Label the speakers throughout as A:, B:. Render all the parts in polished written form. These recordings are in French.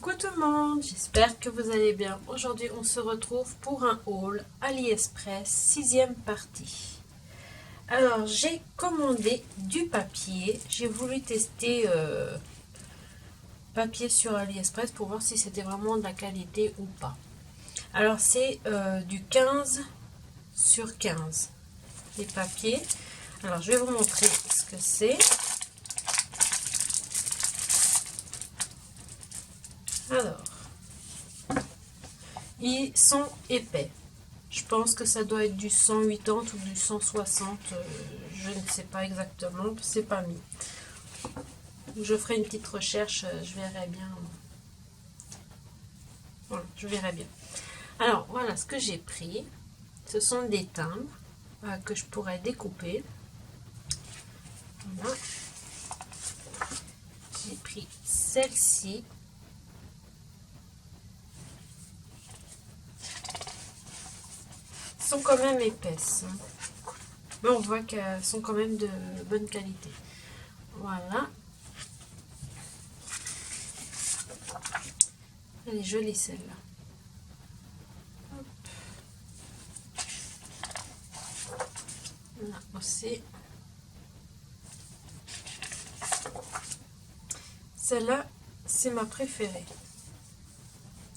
A: Coucou tout le monde, j'espère que vous allez bien. Aujourd'hui on se retrouve pour un haul AliExpress 6e partie. Alors j'ai commandé du papier, j'ai voulu tester papier sur AliExpress pour voir si c'était vraiment de la qualité ou pas. Alors c'est du 15 sur 15 les papiers. Alors je vais vous montrer ce que c'est. Alors, ils sont épais. Je pense que ça doit être du 180 ou du 160. Je ne sais pas exactement. C'est pas mis. Je ferai une petite recherche. Je verrai bien. Voilà, je verrai bien. Alors, voilà ce que j'ai pris. Ce sont des timbres que je pourrais découper. Voilà. J'ai pris celle-ci. Sont quand même épaisses, mais on voit qu'elles sont quand même de bonne qualité. Voilà, elle est jolie celle-là. Là aussi, celle-là c'est ma préférée.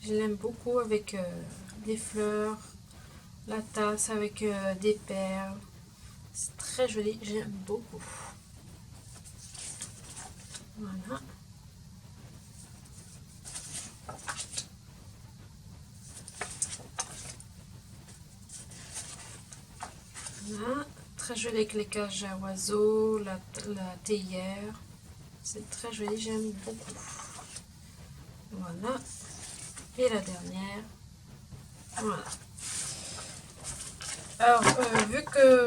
A: Je l'aime beaucoup avec des fleurs, la tasse avec des perles. C'est très joli, j'aime beaucoup. Voilà. Voilà. Très joli avec les cages à oiseaux, la théière. C'est très joli, j'aime beaucoup. Voilà. Et la dernière. Voilà. Alors, vu que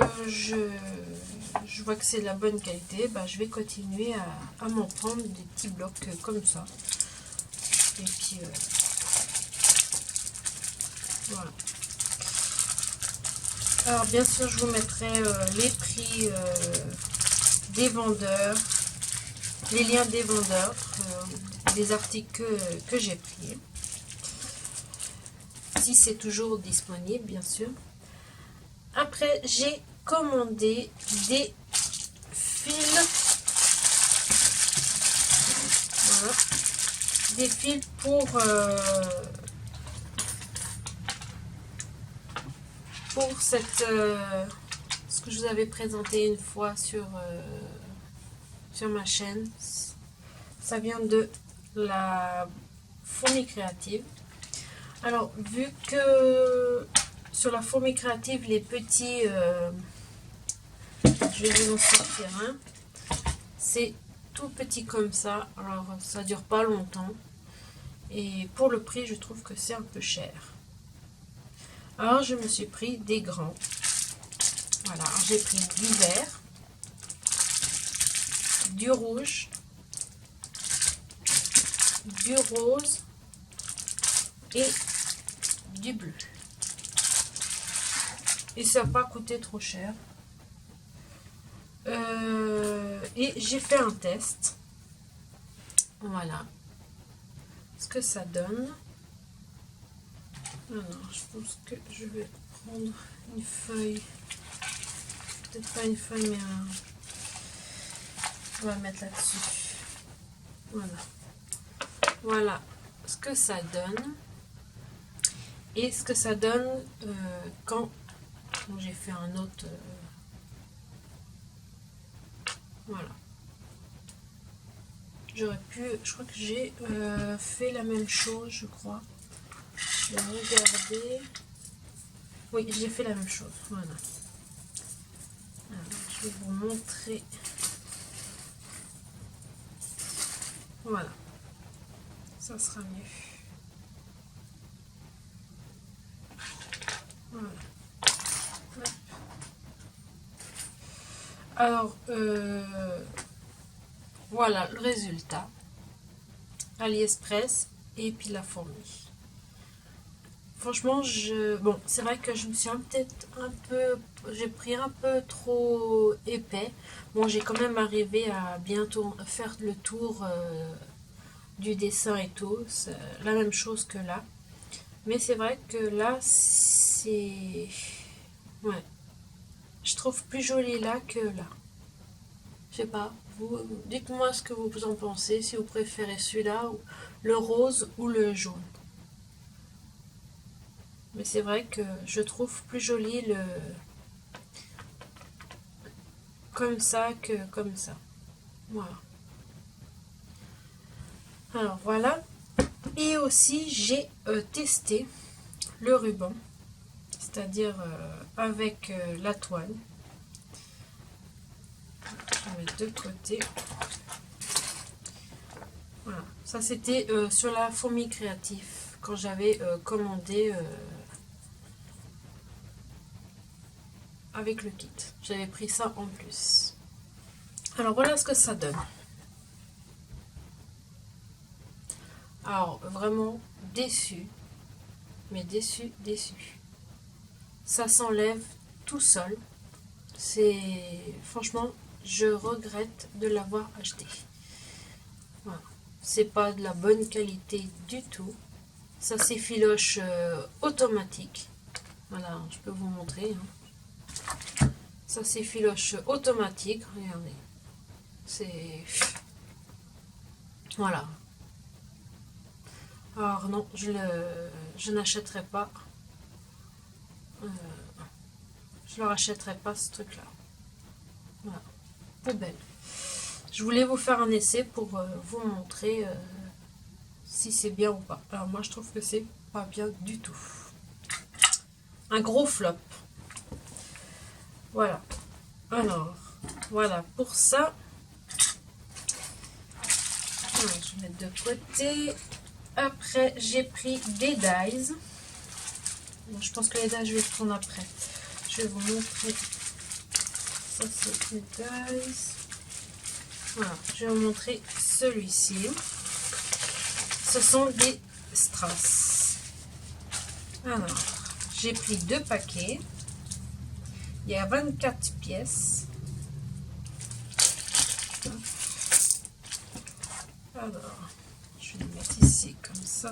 A: je vois que c'est de la bonne qualité, bah, je vais continuer à m'en prendre des petits blocs comme ça. Et puis, voilà. Alors, bien sûr, je vous mettrai les prix des vendeurs, les liens des vendeurs, des articles que j'ai pris. Si c'est toujours disponible, bien sûr. Après, j'ai commandé des fils. Voilà. Des fils pour cette ce que je vous avais présenté une fois sur ma chaîne. Ça vient de la Fourmi Créative. Alors, vu que sur la Fourmi Créative, les petits, je vais vous en sortir un. C'est tout petit comme ça. Alors, ça dure pas longtemps. Et pour le prix, je trouve que c'est un peu cher. Alors, je me suis pris des grands. Voilà, j'ai pris du vert, du rouge, du rose et du bleu. Et ça n'a pas coûté trop cher. Et j'ai fait un test. Voilà ce que ça donne. Alors, je pense que je vais prendre une feuille. Peut-être pas une feuille, mais on va mettre là-dessus. Voilà. Voilà ce que ça donne. Et ce que ça donne quand j'ai fait un autre. Voilà. J'aurais pu. Je crois que j'ai fait la même chose, je crois. Je vais regarder. Oui, j'ai fait la même chose. Voilà. Alors, je vais vous montrer. Voilà. Ça sera mieux. Voilà. Hop. Alors, voilà le résultat. AliExpress et puis la fourmi. Franchement, bon, c'est vrai que je me suis peut-être un peu, j'ai pris un peu trop épais. Bon, j'ai quand même arrivé à bientôt faire le tour du dessin et tout, c'est la même chose que là. Mais c'est vrai que là, c'est... Ouais. Je trouve plus joli là que là. Je sais pas, vous, dites-moi ce que vous en pensez, si vous préférez celui-là, ou le rose ou le jaune. Mais c'est vrai que je trouve plus joli le comme ça que comme ça. Voilà. Alors voilà. Et aussi j'ai testé le ruban, c'est-à-dire avec la toile. Je vais mettre de côté. Voilà. Ça c'était sur la fourmi créative quand j'avais commandé avec le kit. J'avais pris ça en plus. Alors voilà ce que ça donne. Alors vraiment déçu, mais déçu, déçu. Ça s'enlève tout seul. C'est franchement, je regrette de l'avoir acheté. Voilà. C'est pas de la bonne qualité du tout. Ça s'effiloche automatique. Voilà, je peux vous montrer. Ça s'effiloche automatique. Regardez. C'est... Voilà. Alors non, je n'achèterai pas. Je ne leur achèterai pas ce truc-là. Voilà. Poubelle. Je voulais vous faire un essai pour vous montrer si c'est bien ou pas. Alors moi je trouve que c'est pas bien du tout. Un gros flop. Voilà. Alors, voilà pour ça. Alors, je vais mettre de côté. Après, j'ai pris des dies. Bon, je pense que les dies, je vais les prendre après. Je vais vous montrer. Ça, c'est les dies. Voilà, je vais vous montrer celui-ci. Ce sont des strass. Alors, j'ai pris 2 paquets. Il y a 24 pièces. Alors, je vais les mettre ici comme ça.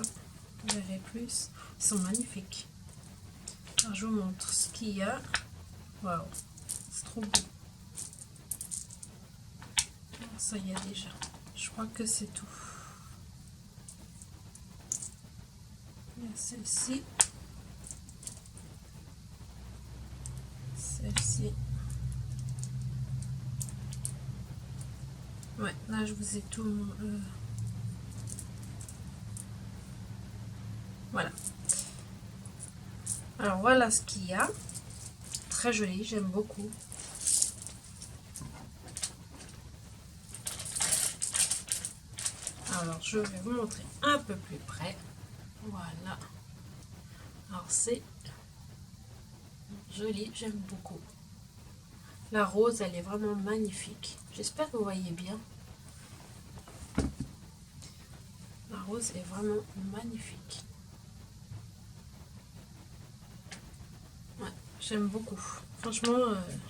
A: Vous verrez plus. Ils sont magnifiques. Alors, je vous montre ce qu'il y a. Waouh, c'est trop beau. Alors, ça y est déjà. Je crois que c'est tout. Il y a celle-ci. Celle-ci. Ouais, là je vous ai tout... Voilà. Alors voilà ce qu'il y a. Très joli, j'aime beaucoup. Alors je vais vous montrer un peu plus près. Voilà. Alors c'est joli, j'aime beaucoup. La rose, elle est vraiment magnifique. J'espère que vous voyez bien. La rose est vraiment magnifique. Ouais, j'aime beaucoup. Franchement,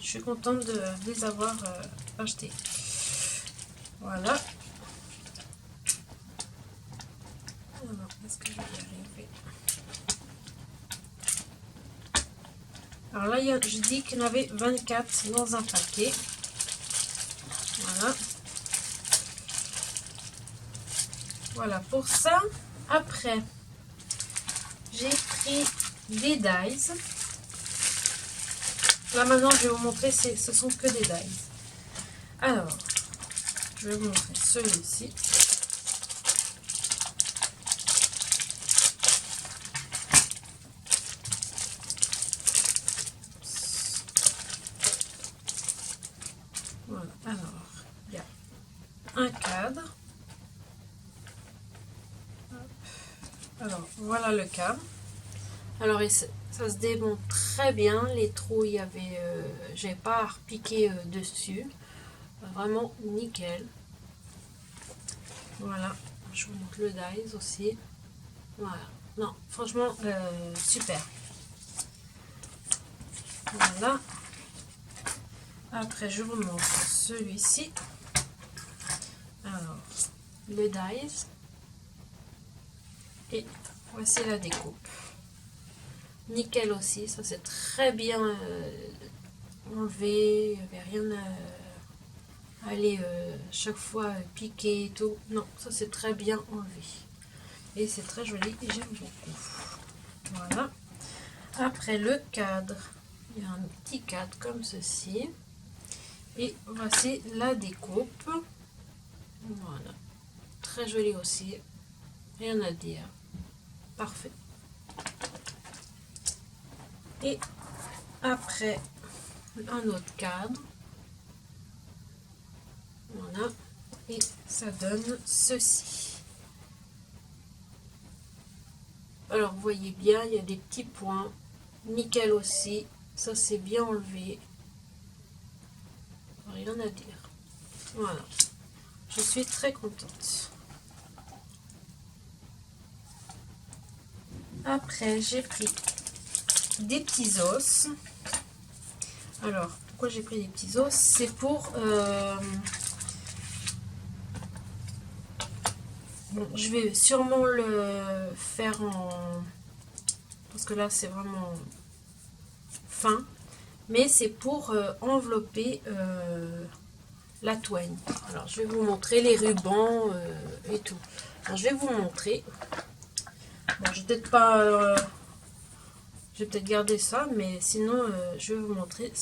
A: je suis contente de les avoir achetés. Voilà. Alors, est-ce que je vais y arriver? Alors là, je dis qu'il y en avait 24 dans un paquet. Voilà. Voilà pour ça. Après, j'ai pris des dies. Là maintenant, je vais vous montrer, ce sont que des dies. Alors, je vais vous montrer celui-ci. Voilà, alors, il y a un cadre. Alors, voilà le cadre. Alors, ça se démonte très bien. Les trous, il y avait... j'ai pas à repiquer dessus. Vraiment nickel. Voilà. Je vous montre le dies aussi. Voilà. Non, franchement, super. Voilà. Après, je vous montre celui-ci. Alors, le dies. Et voici la découpe. Nickel aussi, ça c'est très bien enlevé, il n'y avait rien à aller chaque fois piquer et tout. Non, ça c'est très bien enlevé. Et c'est très joli et j'aime beaucoup. Voilà. Après le cadre, il y a un petit cadre comme ceci. Et voici la découpe. Voilà. Très joli aussi. Rien à dire. Parfait. Et après, un autre cadre. Voilà. Et ça donne ceci. Alors, vous voyez bien, il y a des petits points. Nickel aussi. Ça, c'est bien enlevé. Rien à dire. Voilà. Je suis très contente. Après, j'ai pris des petits os. Alors, pourquoi j'ai pris des petits os? C'est pour... bon, je vais sûrement le faire en... Parce que là, c'est vraiment fin. Mais c'est pour envelopper la toigne. Alors, je vais vous montrer les rubans et tout. Alors, je vais vous montrer. Bon, je vais peut-être pas... je vais peut-être garder ça, mais sinon, je vais vous montrer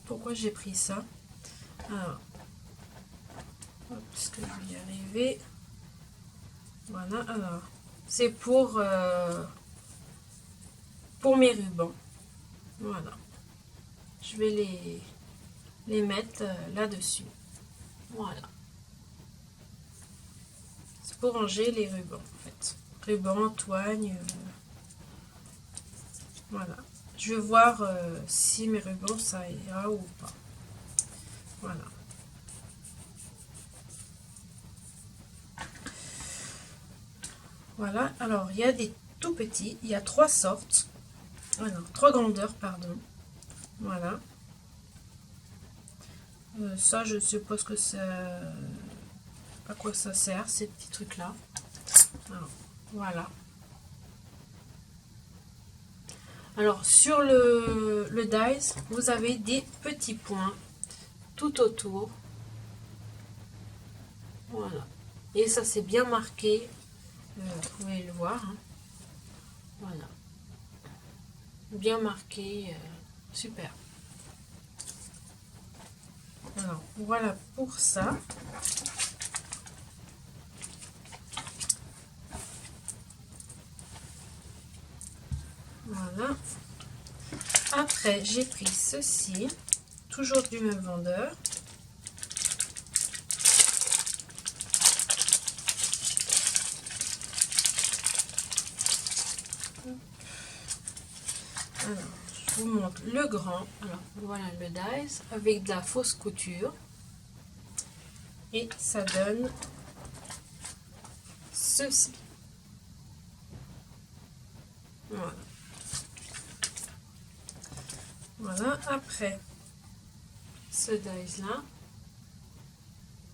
A: pourquoi j'ai pris ça. Alors, est-ce que je vais y arriver? Voilà, alors, c'est pour mes rubans. Voilà. Je vais les mettre là-dessus. Voilà. C'est pour ranger les rubans, en fait. Rubans, toigne. Voilà. Je vais voir si mes rubans, ça ira ou pas. Voilà. Voilà. Alors, il y a des tout petits. Il y a 3 sortes. Alors, 3 grandeurs, pardon. Voilà. Ça, je suppose que ça... à quoi ça sert, ces petits trucs-là. Voilà. Alors, sur le dies, vous avez des petits points tout autour. Voilà. Et ça, c'est bien marqué. Vous pouvez le voir. Hein. Voilà. Bien marqué. Super. Alors, voilà pour ça. Voilà. Après, j'ai pris ceci, toujours du même vendeur. Alors, je vous montre le grand. Alors, voilà le dies avec de la fausse couture. Et ça donne ceci. Voilà. Voilà, après ce dies là,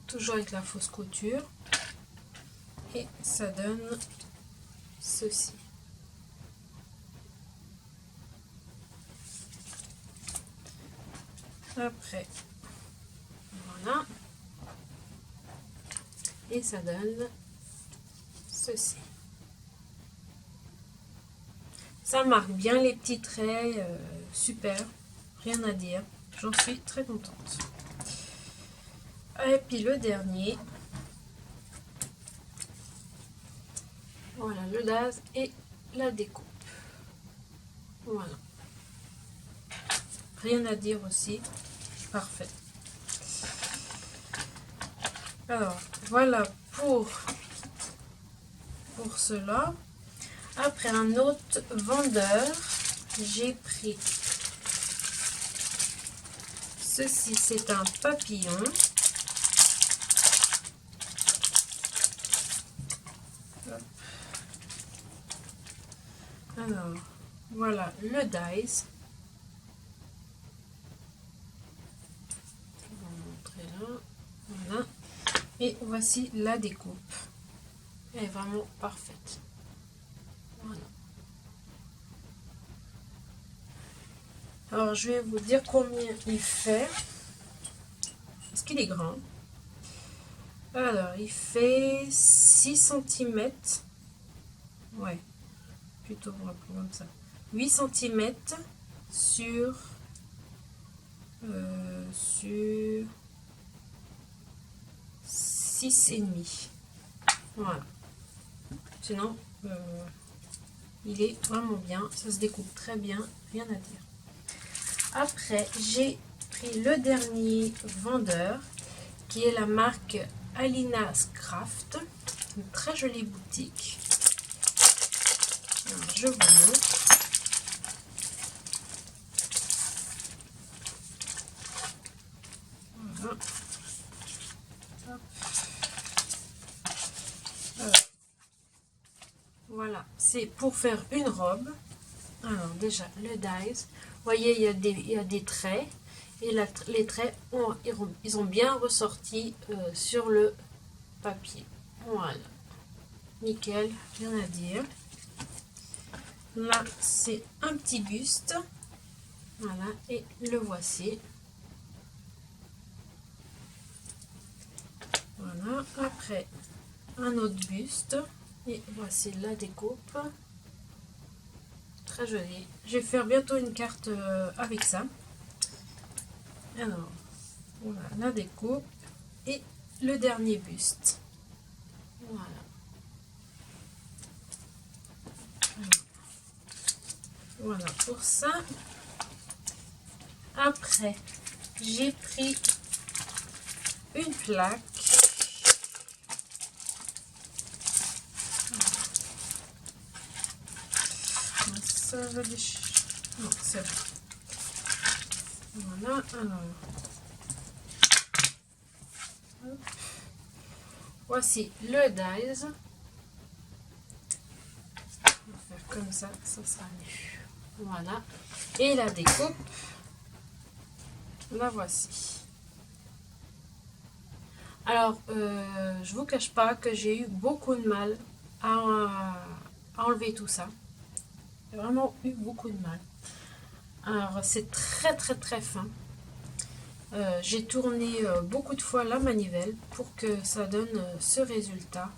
A: toujours avec la fausse couture, et ça donne ceci. Après, voilà, et ça donne ceci. Ça marque bien les petits traits, super, rien à dire, j'en suis très contente. Et puis le dernier, voilà le DAS et la découpe. Voilà. Rien à dire aussi, parfait. Alors, voilà pour cela. Après, un autre vendeur, j'ai pris ceci, c'est un papillon. Alors, voilà le dies. Je vais vous montrer là. Voilà. Et voici la découpe. Elle est vraiment parfaite. Voilà. Alors, je vais vous dire combien il fait. Parce qu'il est grand. Alors, il fait 6 cm. Ouais, plutôt on va prendre comme ça. 8 cm sur 6,5. Voilà. Sinon, il est vraiment bien. Ça se découpe très bien. Rien à dire. Après, j'ai pris le dernier vendeur qui est la marque Alina's Craft. Une très jolie boutique. Alors, je vous montre. Voilà. Voilà, c'est pour faire une robe. Alors déjà, le dies. Vous voyez, il y a des traits. Et les traits, ils ont bien ressorti sur le papier. Voilà. Nickel, rien à dire. Là, c'est un petit buste. Voilà, et le voici. Voilà, après, un autre buste. Et voici la découpe. Très joli. Je vais faire bientôt une carte avec ça. Alors, voilà, la découpe. Et le dernier buste. Voilà. Voilà pour ça. Après, j'ai pris une plaque. Ça va déchirer. Non, c'est bon. Voilà, alors. Hop. Voici le dies. On va faire comme ça, ça sera mieux. Voilà. Et la découpe, la voici. Alors, je vous cache pas que j'ai eu beaucoup de mal à enlever tout ça. J'ai vraiment eu beaucoup de mal. Alors, c'est très très très fin. J'ai tourné beaucoup de fois la manivelle pour que ça donne ce résultat.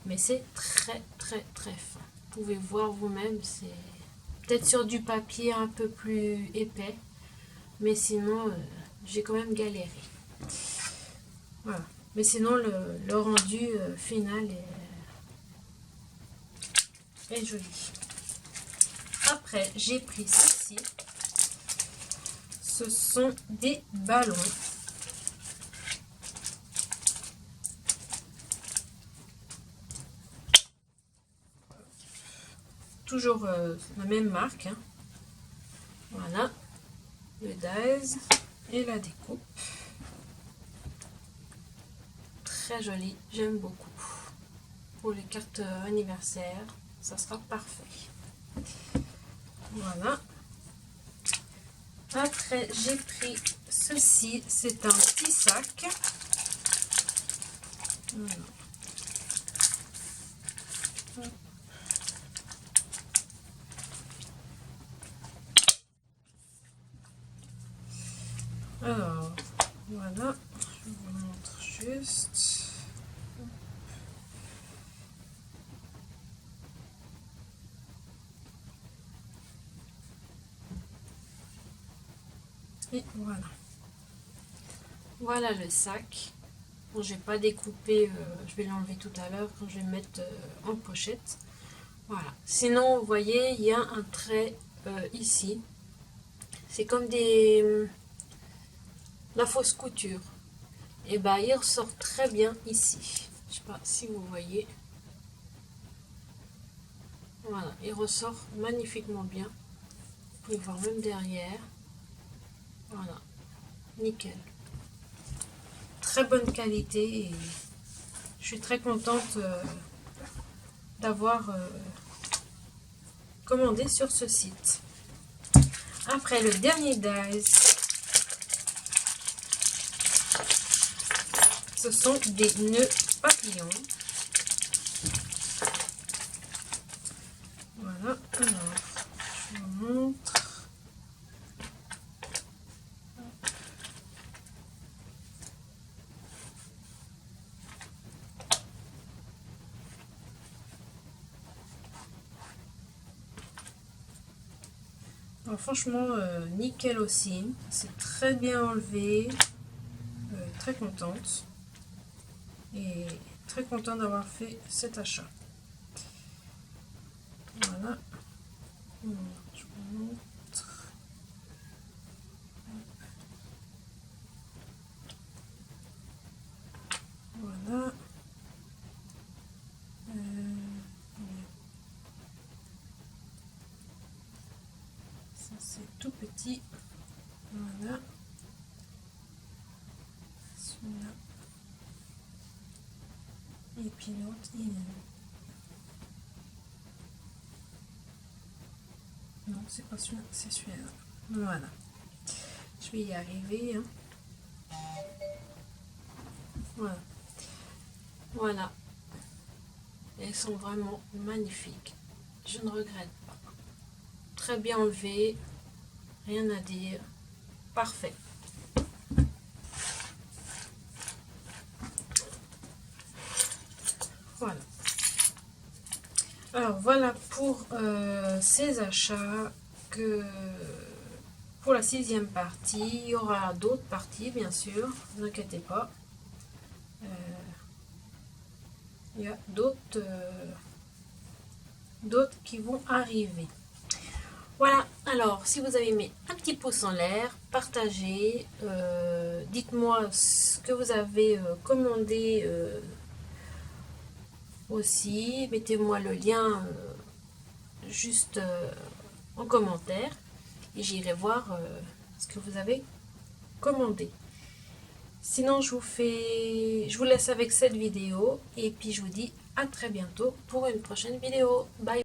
A: Mais c'est très très très fin. Vous pouvez voir vous-même, c'est peut-être sur du papier un peu plus épais. Mais sinon, j'ai quand même galéré. Voilà. Mais sinon, le rendu final est joli. Après, j'ai pris ceci. Ce sont des ballons. Toujours la même marque. Hein. Voilà. Le dies et la découpe. Très joli. J'aime beaucoup. Pour les cartes anniversaires, ça sera parfait. Voilà. Après, j'ai pris ceci. C'est un petit sac. Voilà. Alors, voilà. Je vous montre juste. Et voilà. Voilà le sac. Bon, j'ai pas découpé, je vais l'enlever tout à l'heure quand je vais le mettre en pochette. Voilà. Sinon, vous voyez, il y a un trait ici. C'est comme la fausse couture. Et bah, il ressort très bien ici. Je sais pas si vous voyez. Voilà, il ressort magnifiquement bien. Vous pouvez voir même derrière. Voilà, nickel. Très bonne qualité et je suis très contente d'avoir commandé sur ce site. Après, le dernier dies, ce sont des nœuds papillons. Voilà. Alors franchement, nickel aussi. C'est très bien enlevé. Très contente. Et très contente d'avoir fait cet achat. Voilà. Je vous montre. Voilà. Ça c'est tout petit. Voilà. Celui-là. Et puis l'autre, il est... Non, c'est pas celui-là, c'est celui-là. Voilà. Je vais y arriver. Hein. Voilà. Voilà. Elles sont vraiment magnifiques. Je ne regrette pas. Très bien enlevé. Rien à dire. Parfait. Voilà. Alors voilà pour ces achats que pour la 6e partie. Il y aura d'autres parties bien sûr, ne vous inquiétez pas. Il y a d'autres qui vont arriver. Voilà, alors si vous avez mis un petit pouce en l'air, partagez, dites-moi ce que vous avez commandé aussi, mettez-moi le lien juste en commentaire et j'irai voir ce que vous avez commandé. Sinon je vous laisse avec cette vidéo et puis je vous dis à très bientôt pour une prochaine vidéo. Bye.